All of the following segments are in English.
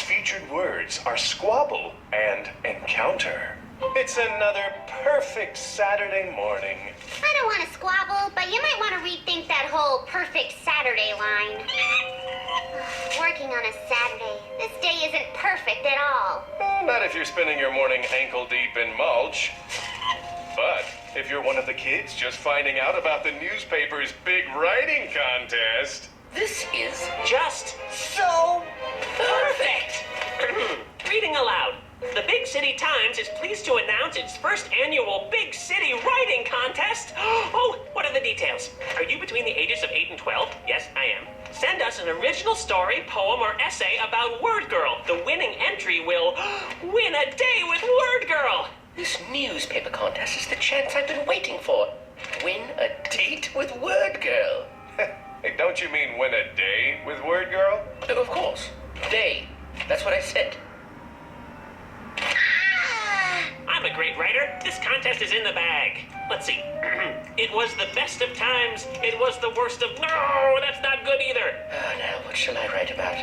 featured words are squabble and encounter. It's another perfect Saturday morning. I don't want to squabble, but you might want to rethink that whole perfect Saturday line. Working on a Saturday. This day isn't perfect at all. Not if you're spending your morning ankle deep in mulch. But if you're one of the kids just finding out about the newspaper's big writing contest. This is just so perfect! Reading aloud. The Big City Times is pleased to announce its first annual Big City Writing Contest. Oh, what are the details? Are you between the ages of 8 and 12? Yes, I am. Send us an original story, poem, or essay about WordGirl. The winning entry will win a day with WordGirl. This newspaper contest is the chance I've been waiting for. Win a date with WordGirl. Hey, don't you mean win a day with WordGirl? Of course. Day. That's what I said. I'm a great writer. This contest is in the bag. Let's see. It was the best of times. It was the worst of... No, that's not good either. Now, what shall I write about?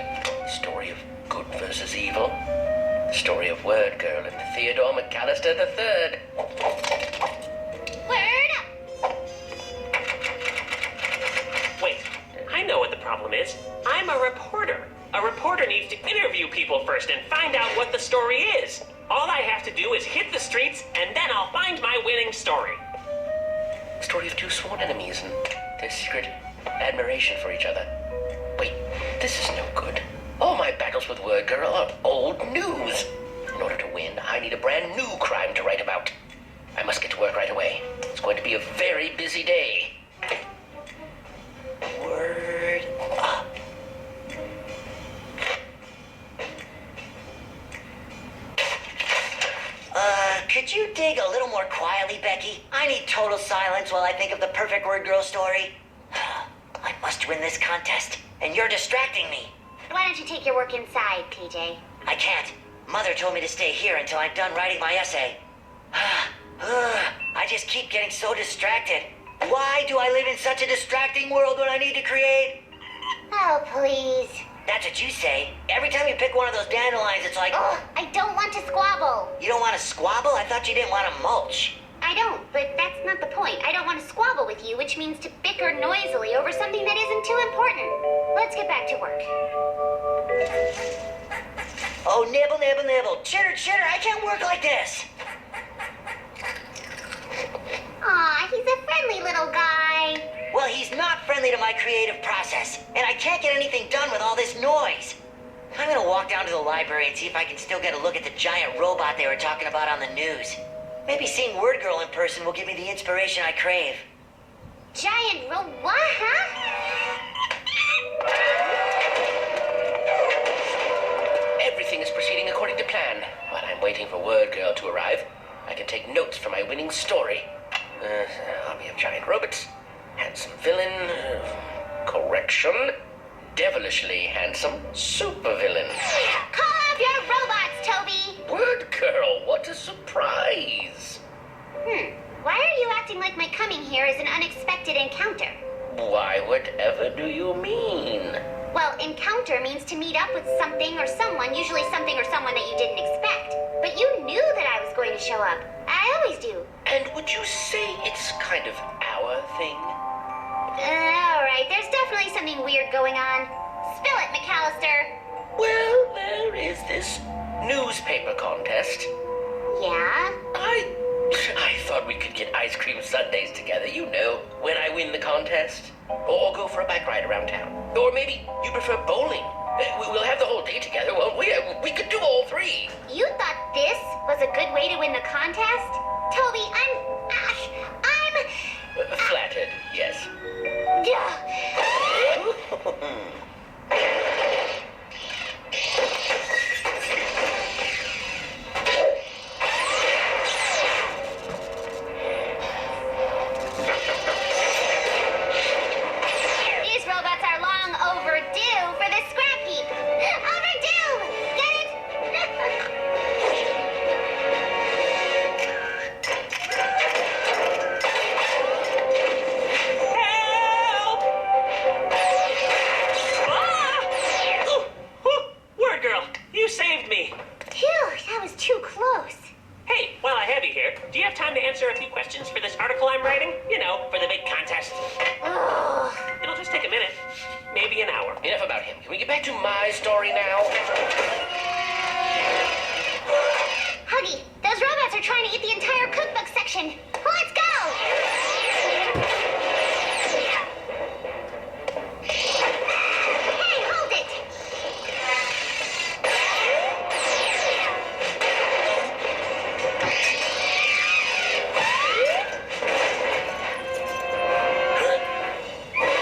Story of good versus evil? The story of WordGirl and Theodore McAllister III. Word up! Wait, I know what the problem is. I'm a reporter. A reporter needs to interview people first and find out what the story is. All I have to do is hit the streets, and then I'll find my winning story. Story of two sworn enemies and their secret admiration for each other. Wait, this is no good. All my battles with WordGirl are old news. In order to win, I need a brand new crime to write about. I must get to work right away. It's going to be a very busy day. Word up. Could you dig a little more quietly, Becky? I need total silence while I think of the perfect WordGirl story. I must win this contest, and you're distracting me. Why don't you take your work inside, PJ? I can't. Mother told me to stay here until I'm done writing my essay. I just keep getting so distracted. Why do I live in such a distracting world when I need to create? Oh, please. That's what you say. Every time you pick one of those dandelions, it's like... Oh, I don't want to squabble. You don't want to squabble? I thought you didn't want to mulch. I don't, but that's not the point. I don't want to squabble with you, which means to bicker noisily over something that isn't too important. Let's get back to work. Oh, nibble, nibble, nibble. Chitter, chitter, I can't work like this. Aw, he's a friendly little guy. Well, he's not friendly to my creative process, and I can't get anything done with all this noise. I'm gonna walk down to the library and see if I can still get a look at the giant robot they were talking about on the news. Maybe seeing WordGirl in person will give me the inspiration I crave. Giant what, huh? Everything is proceeding according to plan. While I'm waiting for WordGirl to arrive, I can take notes for my winning story. Army of giant robots, handsome villain, correction, devilishly handsome supervillain. Call off your robots, Toby! WordGirl, what a surprise! Why are you acting like my coming here is an unexpected encounter? Why, whatever do you mean? Well, encounter means to meet up with something or someone, usually something or someone that you didn't expect. But you knew that I was going to show up. I always do. And would you say it's kind of our thing? All right, there's definitely something weird going on. Spill it, McAllister. Well, there is this newspaper contest. Yeah? I thought we could get ice cream sundaes together, you know, when I win the contest. Or go for a bike ride around town. Or maybe you prefer bowling. We'll have the whole day together, won't we? We could do all three. You thought this was a good way to win the contest? Toby, I'm... Flattered, yes. These robots are long overdue for the scrap heap. Overdue! Get it? Help! about him. Can we get back to my story now? Huggy, those robots are trying to eat the entire cookbook section. Let's go! Hey, hold it!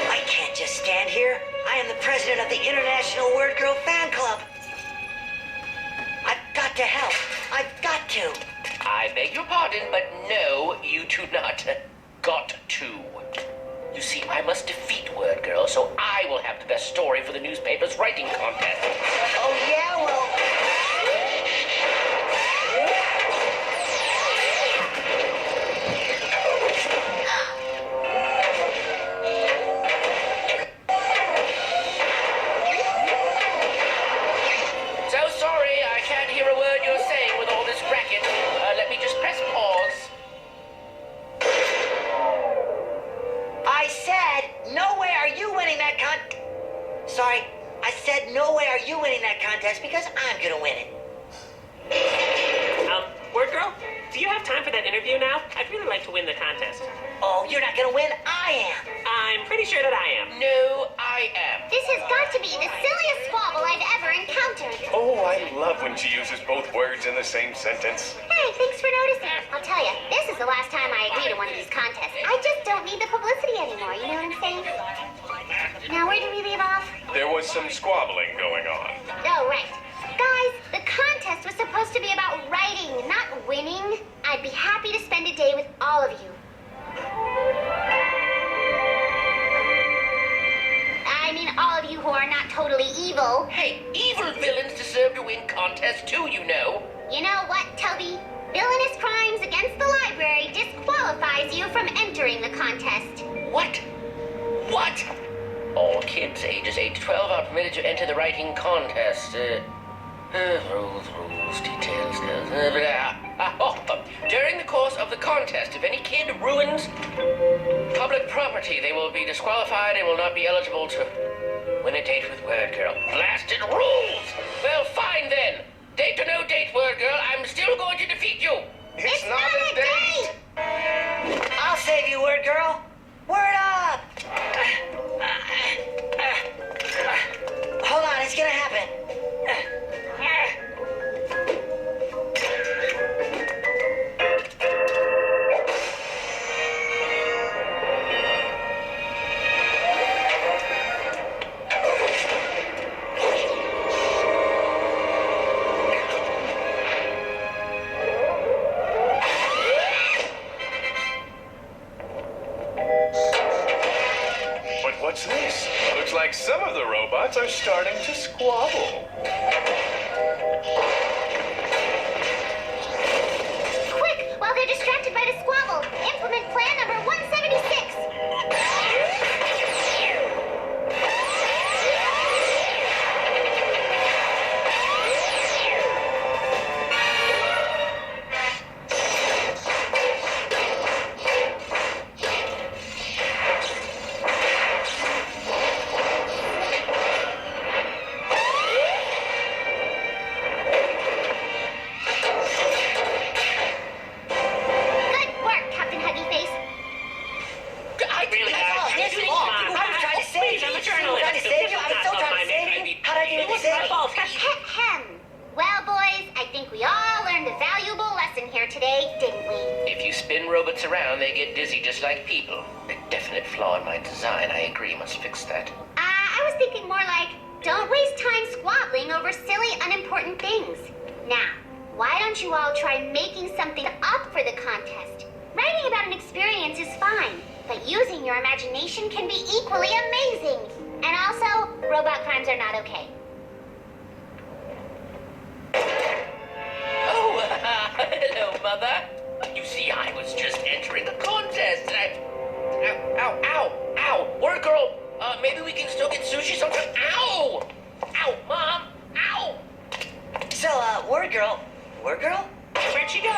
I can't just stand here. I am the president of the International WordGirl Fan Club. I've got to help. I've got to. I beg your pardon, but no, you do not. Got to. You see, I must defeat WordGirl, so I will have the best story for the newspaper's writing contest. Oh, yeah, well... So sorry, I can't hear a word you're saying with all this racket. Let me just press pause. I said, no way are you winning that Sorry, I said no way are you winning that contest because I'm gonna win it. WordGirl, do you have time for that interview now? I'd really like to win the contest. Oh, you're not gonna win? I am. I'm pretty sure that I am. No, I am. This has got to be the silliest squabble I've ever encountered. Oh, I love when she uses both words in the same sentence. Hey, thanks for noticing. I'll tell you, this is the last time I agree to one of these contests. I just don't need the publicity anymore, you know what I'm saying? Now, where did we leave off? There was some squabbling going on. Oh, right. Guys, the contest was supposed to be about writing, not winning. I'd be happy to spend a day with all of you. I mean, all of you who are not totally evil. Hey, evil villains deserve to win contests too, you know. You know what, Toby? Villainous crimes against the library disqualifies you from entering the contest. What? What? All kids ages 8 to 12 are permitted to enter the writing contest. Rules, details. During the course of the contest, if any kid ruins public property, they will be disqualified and will not be eligible to win a date with WordGirl. Blasted rules! Well, fine then. Date or no date, WordGirl, I'm still going to defeat you. It's not a date! I'll save you, WordGirl. Word up! Hold on, it's gonna happen. But what's this? Looks like some of the robots are starting to squabble. Quick, while they're distracted by the squabble, implement plan number 176. Good work, Captain Huggyface. I really Oh, got this you. is Come on. I was trying to save Please, you. I'm a I was journalist. trying to save you. I was still It's trying to not save my you. baby. How'd I do It to wasn't my save you? fault. Ahem. Well, boys, I think we all learned a valuable lesson here today, didn't we? If you spin robots around, they get dizzy just like people. A definite flaw in my design. I agree. Must fix that. I was thinking more like, don't waste time squabbling over silly, unimportant things. Now, why don't you all try making something up for the contest? Writing about an experience is fine, but using your imagination can be equally amazing. And also, robot crimes are not okay. Oh, hello, Mother. You see, I was just entering a contest. Ow, ow, ow. WordGirl, maybe we can still get sushi sometime. Ow! Ow, Mom! Ow! So, WordGirl. WordGirl? Where'd she go?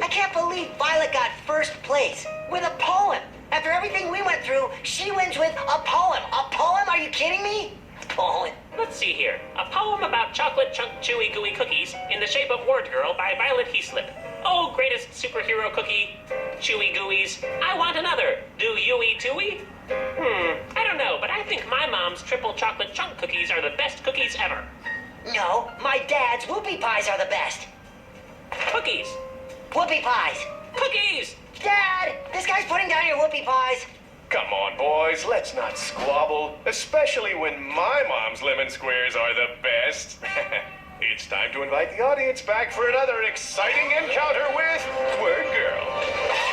I can't believe Violet got first place with a poem. After everything we went through, she wins with a poem. A poem? Are you kidding me? A poem. Let's see here. A poem about chocolate chunk chewy gooey cookies in the shape of WordGirl by Violet Heaslip. Oh, greatest superhero cookie. Chewy gooeys. I want another. Do you eat tooey? I don't know, but I think my mom's triple chocolate chunk cookies are the best cookies ever. No, my dad's whoopie pies are the best. Cookies. Whoopie pies. Cookies! Dad, this guy's putting down your whoopie pies. Come on, boys, let's not squabble, especially when my mom's lemon squares are the best. It's time to invite the audience back for another exciting encounter with WordGirl.